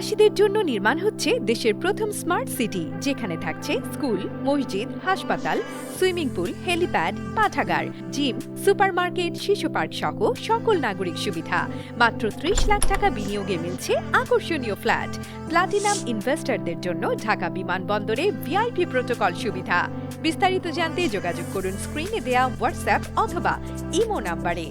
প্রবাসীদের জন্য নির্মাণ হচ্ছে দেশের প্রথম স্মার্ট সিটি, যেখানে থাকছে স্কুল, মসজিদ, হাসপাতাল, সুইমিং পুল, হেলিপ্যাড, পাঠাগার, জিম, সুপারমার্কেট, শিশু পার্ক সহ সকল নাগরিক সুবিধা। মাত্র ৩০ লাখ টাকা বিনিয়োগে মিলছে আকর্ষণীয় ফ্ল্যাট। প্লাটিনাম ইনভেস্টরদের জন্য ঢাকা বিমানবন্দরে ভিআইপি প্রোটোকল সুবিধা। বিস্তারিত জানতে যোগাযোগ করুন স্ক্রিনে দেয়া হোয়াটসঅ্যাপ অথবা ইমো নাম্বারে।